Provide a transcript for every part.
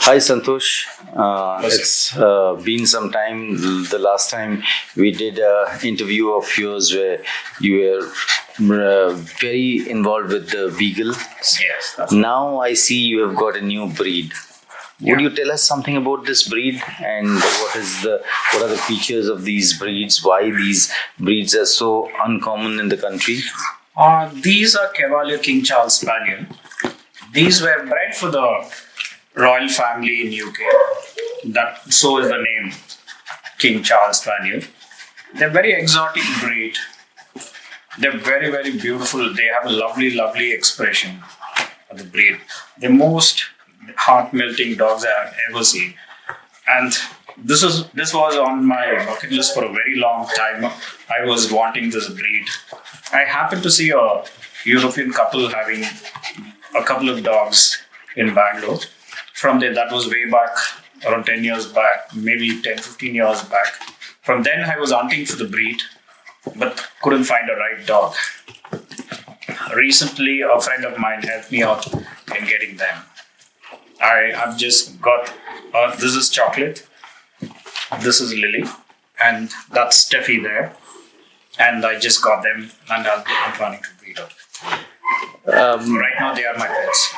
Hi Santosh, it's been some time. The last time we did an interview of yours where you were very involved with the beagle. Yes, that's Now I see you have got a new breed. Would you tell us something about this breed and what are the features of these breeds? Why these breeds are so uncommon in the country? These are Cavalier King Charles Spaniel. These were bred for the royal family in UK. That so is the name King Charles Spaniel. They're very exotic breed. They're very beautiful. They have a lovely expression of the breed. The most heart melting dogs I have ever seen. And this was on my bucket list for a very long time. I was wanting this breed. I happened to see a European couple having a couple of dogs in Bangalore. From there, that was way back, around 10 years back, maybe 10, 15 years back. From then, I was hunting for the breed, but couldn't find a right dog. Recently, a friend of mine helped me out in getting them. I have just got, this is Chocolate, this is Lily, and that's Steffi there. And I just got them, and I'm planning to breed them. Right now, they are my pets.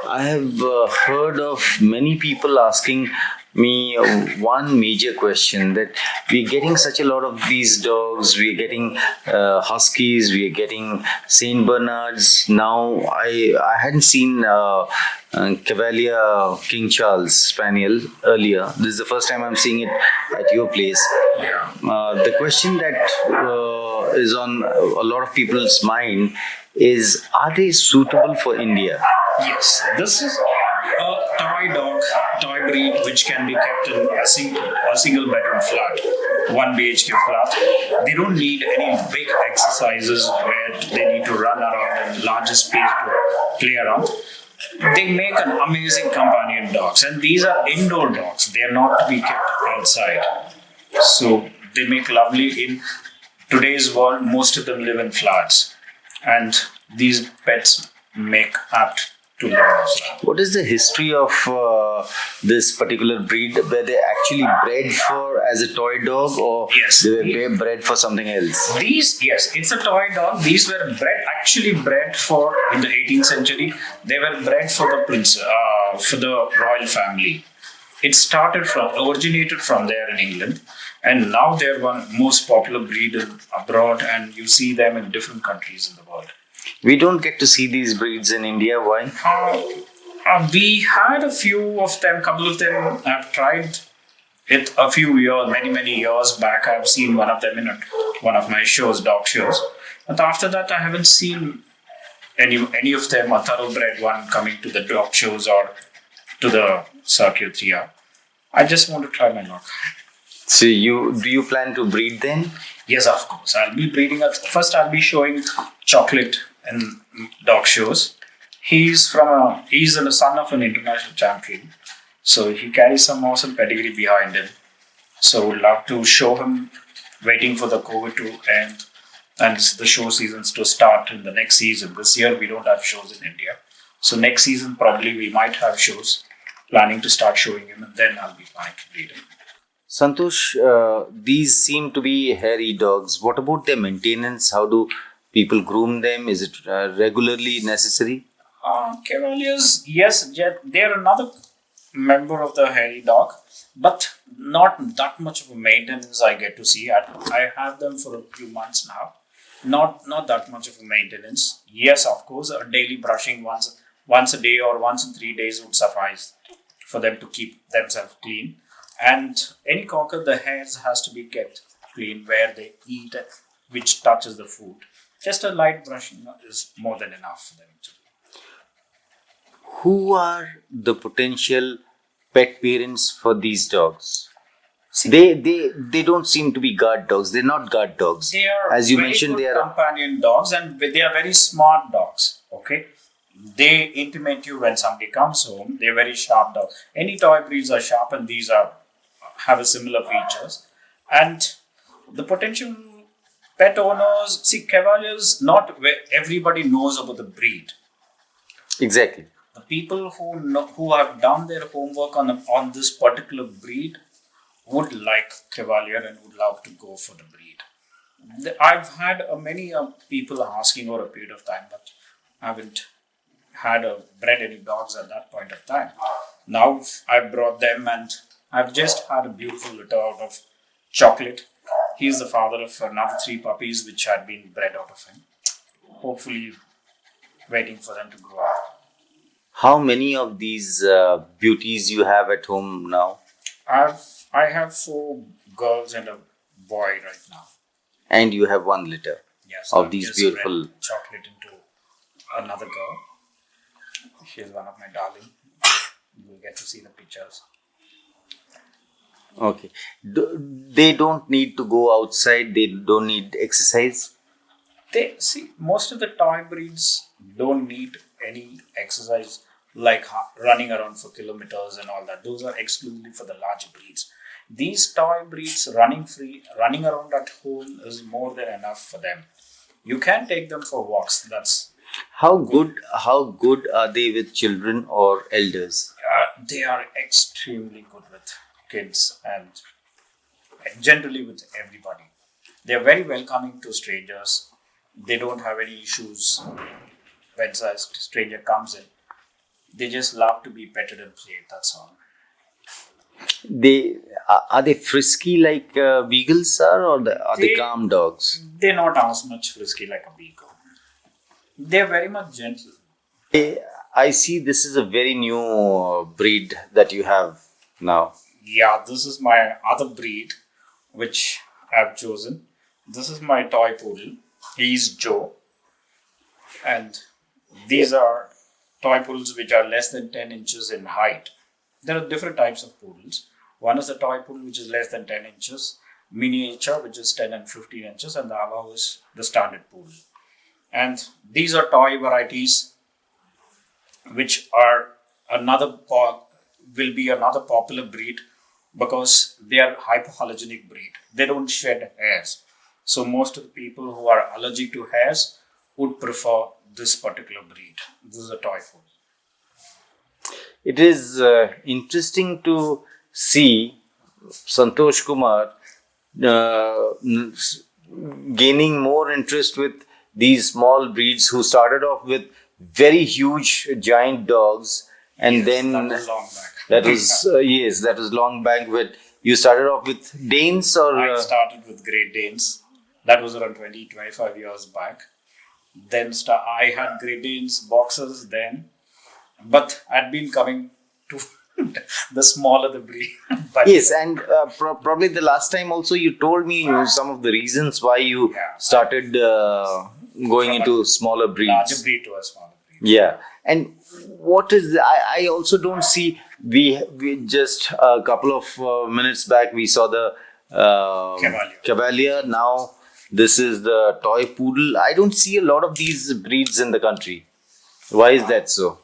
I have heard of many people asking me one major question that we're getting such a lot of these dogs, we're getting huskies, we're getting Saint Bernards. Now, I hadn't seen Cavalier King Charles Spaniel earlier. This is the first time I'm seeing it at your place. Yeah. The question that is on a lot of people's mind is, are they suitable for India? Yes, this is a toy breed which can be kept in a single bedroom flat, 1 BHK flat. They don't need any big exercises where they need to run around in larger space to play around. They make an amazing companion dogs, and these are indoor dogs. They are not to be kept outside. So they make lovely in today's world. Most of them live in flats, and these pets make apt to live in a flat. What is the history of this particular breed? Were they actually bred for as a toy dog, or Yes. they were bred for something else? Yes, it's a toy dog. These were actually bred for in the 18th century. They were bred for the for the royal family. It originated from there in England, and now they're one most popular breed abroad, and you see them in different countries in the world. We don't get to see these breeds in India. Why? We had a few of them, couple of them. I've tried it a few years, many years back. I've seen one of them in one of my shows, dog shows. But after that, I haven't seen any of them, a thoroughbred one, coming to the dog shows or to the circuit here. I just want to try my luck. So do you plan to breed then? Yes, of course. I'll be breeding. First, I'll be showing Chocolate in dog shows. He's the son of an international champion, so he carries some awesome pedigree behind him. So we'd love to show him. Waiting for the COVID to end and the show seasons to start in the next season. This year we don't have shows in India, so next season probably we might have shows. Planning to start showing him, and then I'll be planning to breed him. Santosh, these seem to be hairy dogs. What about their maintenance? How do people groom them? Is it regularly necessary? Cavaliers, yes, they're another member of the hairy dog, but not that much of a maintenance I get to see. I have them for a few months now. Not that much of a maintenance. Yes, of course, a daily brushing once a day or once in 3 days would suffice for them to keep themselves clean. And any cocker, the hairs has to be kept clean where they eat, which touches the food. Just a light brushing is more than enough for them to do. Who are the potential pet parents for these dogs? They don't seem to be guard dogs. They're not guard dogs. They are as you very mentioned. good They are companion dogs, and they are very smart dogs. Okay, they intimate you when somebody comes home. They're very sharp dogs. Any toy breeds are sharp, and these have a similar features. And the potential pet owners, see, Cavaliers. Not everybody knows about the breed. exactly. The people who have done their homework on this particular breed would like Cavalier and would love to go for the breed. I've had many people asking over a period of time, but I haven't had bred any dogs at that point of time. Now I brought them, and I've just had a beautiful litter out of Chocolate. He's the father of another three puppies which had been bred out of him. Hopefully, waiting for them to grow up. How many of these beauties you have at home now? I have four girls and a boy right now. And you have one litter Yes, of I've these just beautiful. bred Chocolate into another girl. She's one of my darling. You'll get to see the pictures. Okay. They don't need to go outside, they don't need exercise. They see most of the toy breeds don't need any exercise like running around for kilometers and all that. Those are exclusively for the larger breeds. These toy breeds running around at home is more than enough for them. You can take them for walks. That's How good are they with children or elders? they are extremely good with kids and generally with everybody. They are very welcoming to strangers. They don't have any issues when a stranger comes in. They just love to be petted and played. That's all. They are they frisky like beagles are, or are they They calm dogs? they're not as much frisky like a beagle. They're very much gentle. I see this is a very new breed that you have now. Yeah, this is my other breed, which I've chosen. This is my toy poodle. He's Joe, and these are toy poodles which are less than 10 inches in height. There are different types of poodles. One is the toy poodle, which is less than 10 inches, miniature, which is 10 and 15 inches, and the above is the standard poodle. And these are toy varieties, which are will be another popular breed because they are hypoallergenic breed. They don't shed hairs. So most of the people who are allergic to hairs would prefer this particular breed. This is a toy poodle. It is interesting to see Santosh Kumar gaining more interest with these small breeds who started off with very huge giant dogs, and Yes, then that was long back. that was yes, that was long back. But you started off with Danes, or I started with Great Danes. That was around 25 years back. Then I had Great Danes boxers then, but I'd been coming to the smaller the breed. But yes, and probably the last time also you told me some of the reasons why you Yeah. started going From a into smaller breeds. larger breed to a smaller breed. Yeah, and what is I also don't see we just a couple of minutes back we saw the Cavalier. Cavalier. Now this is the toy poodle. I don't see a lot of these breeds in the country. Why is that so?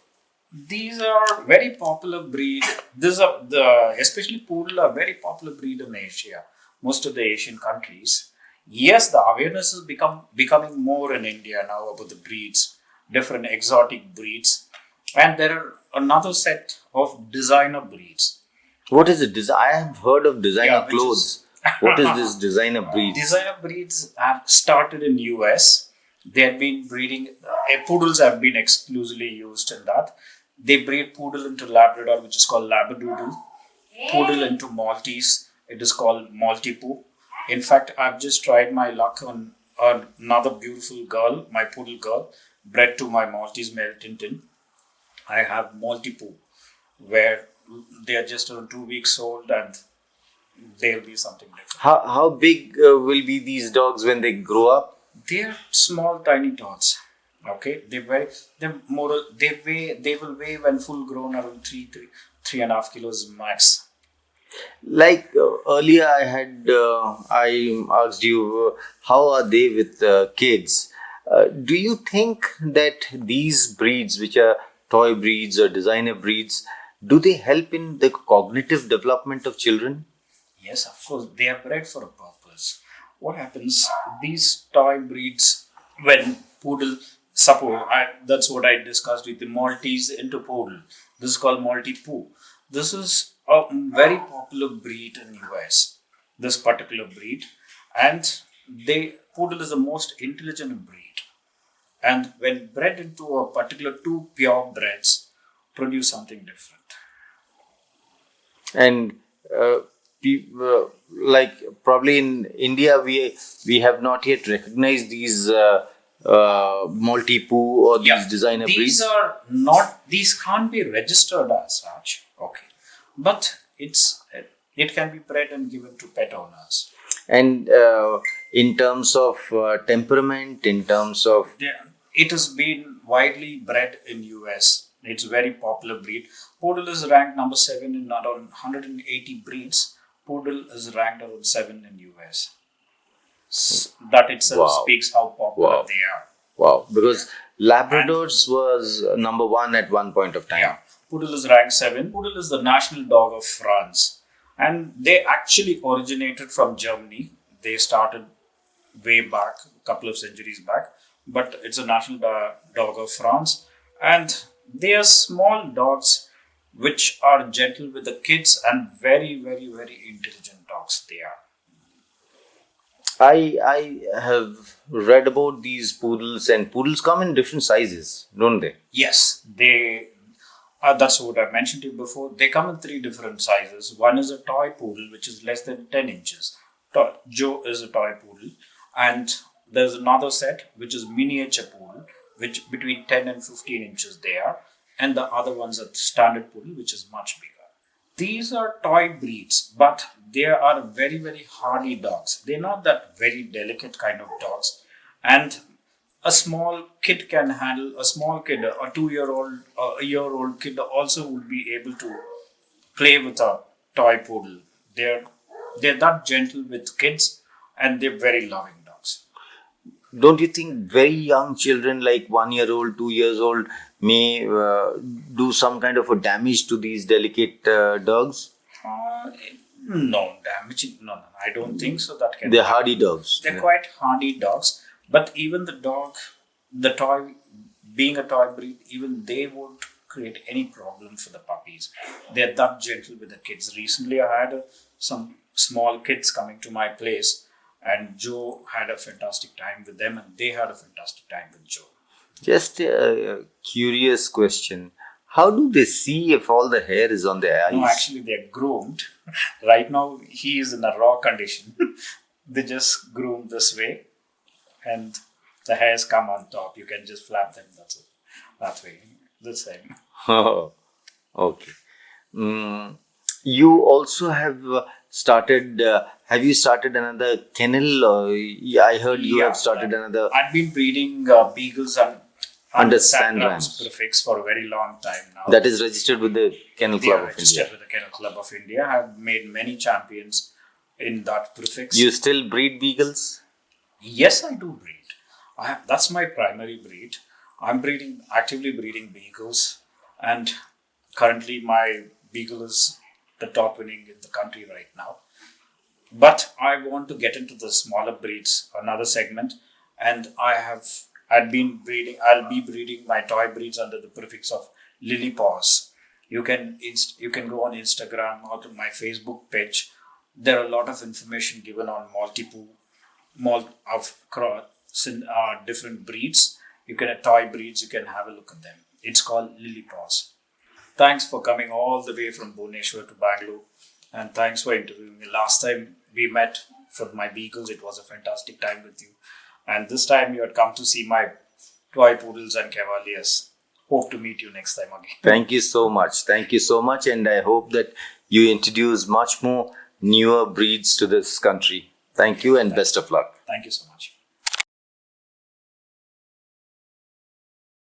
These are very popular breed. These are especially poodle are very popular breed in Asia. Most of the Asian countries. Yes, the awareness is becoming more in India now about the breeds, different exotic breeds, and there are another set of designer breeds. What is it? I have heard of designer Yeah, which is- clothes. What is this designer breed? Designer breeds have started in US. They have been breeding. Poodles have been exclusively used in that. They breed poodle into Labrador, which is called Labradoodle. Poodle into Maltese. It is called Maltipoo. In fact, I've just tried my luck on another beautiful girl, my poodle girl, bred to my Maltese male Tintin. I have Maltipoo, where they are just around 2 weeks old and they'll be something different. How big will be these dogs when they grow up? They're small, tiny tots. Okay, they will weigh when full grown around 3.5 kilos max. Like earlier, I asked you how are they with kids. Do you think that these breeds, which are toy breeds or designer breeds, do they help in the cognitive development of children? Yes, of course, they are bred for a purpose. What happens? These toy breeds, when poodle suppose that's what I discussed with the Maltese into Poodle. This is called Maltipoo. This is a very popular breed in US. This particular breed, and Poodle is the most intelligent breed. And when bred into a particular two purebreds, produce something different. And like probably in India, we have not yet recognized these Maltipoo or these designer breeds. These can't be registered as such. Okay, but it can be bred and given to pet owners. And in terms of temperament, in terms of it has been widely bred in US. It's a very popular breed. Poodle is ranked number 7 in around 180 breeds. Poodle is ranked around 7 in US. That itself speaks how popular they are. Wow, because Labradors was number 1 at one point of time. Yeah, Poodle is ranked 7. Poodle is the national dog of France. And they actually originated from Germany. They started way back, a couple of centuries back. But it's a national dog of France. And they are small dogs which are gentle with the kids and very, very, very intelligent dogs they are. I have read about these poodles, and poodles come in different sizes, don't they? Yes, that's what I mentioned to you before. They come in 3 different sizes. One is a toy poodle, which is less than 10 inches. Joe is a toy poodle. And there's another set, which is miniature poodle, which between 10 and 15 inches they are. And the other one's a standard poodle, which is much bigger. These are toy breeds, but they are very, very hardy dogs. They're not that very delicate kind of dogs. And a small kid can handle, a small kid, a 2-year-old, a year-old kid also would be able to play with a toy poodle. They're that gentle with kids, and they're very loving dogs. Don't you think very young children, like 1-year-old, 2 years old, may do some kind of a damage to these delicate dogs? No, damaging. No, I don't think so. That can. They're hardy dogs. They're quite hardy dogs. But even the dog, the toy, being a toy breed, even they won't create any problem for the puppies. They're that gentle with the kids. Recently, I had some small kids coming to my place, and Joe had a fantastic time with them, and they had a fantastic time with Joe. Just a curious question. How do they see if all the hair is on their eyes? No, actually, they're groomed. Right now, he is in a raw condition. They just groom this way, and the hairs come on top. You can just flap them. That's it. That way. The same. Oh, okay. You also have started. Have you started another kennel? I heard you have started another. I've been breeding beagles under Sandrams prefix for a very long time now. That is registered with the Kennel Club of India. Registered with the Kennel Club of India. I have made many champions in that prefix. You still breed beagles? Yes, I do breed. That's my primary breed. I'm actively breeding beagles, and currently my beagle is the top winning in the country right now. But I want to get into the smaller breeds, another segment, and I'll be breeding my toy breeds under the prefix of Lily Paws. You can go on Instagram or to my Facebook page. There are a lot of information given on different breeds. You can toy breeds. You can have a look at them. It's called Lily Paws. Thanks for coming all the way from Bhubaneswar to Bangalore, and thanks for interviewing me. Last time we met for my beagles, it was a fantastic time with you. And this time you had come to see my toy poodles and cavaliers. Hope to meet you next time again. Thank you so much. Thank you so much. And I hope that you introduce much more newer breeds to this country. Thank you and best of luck. Thank you so much.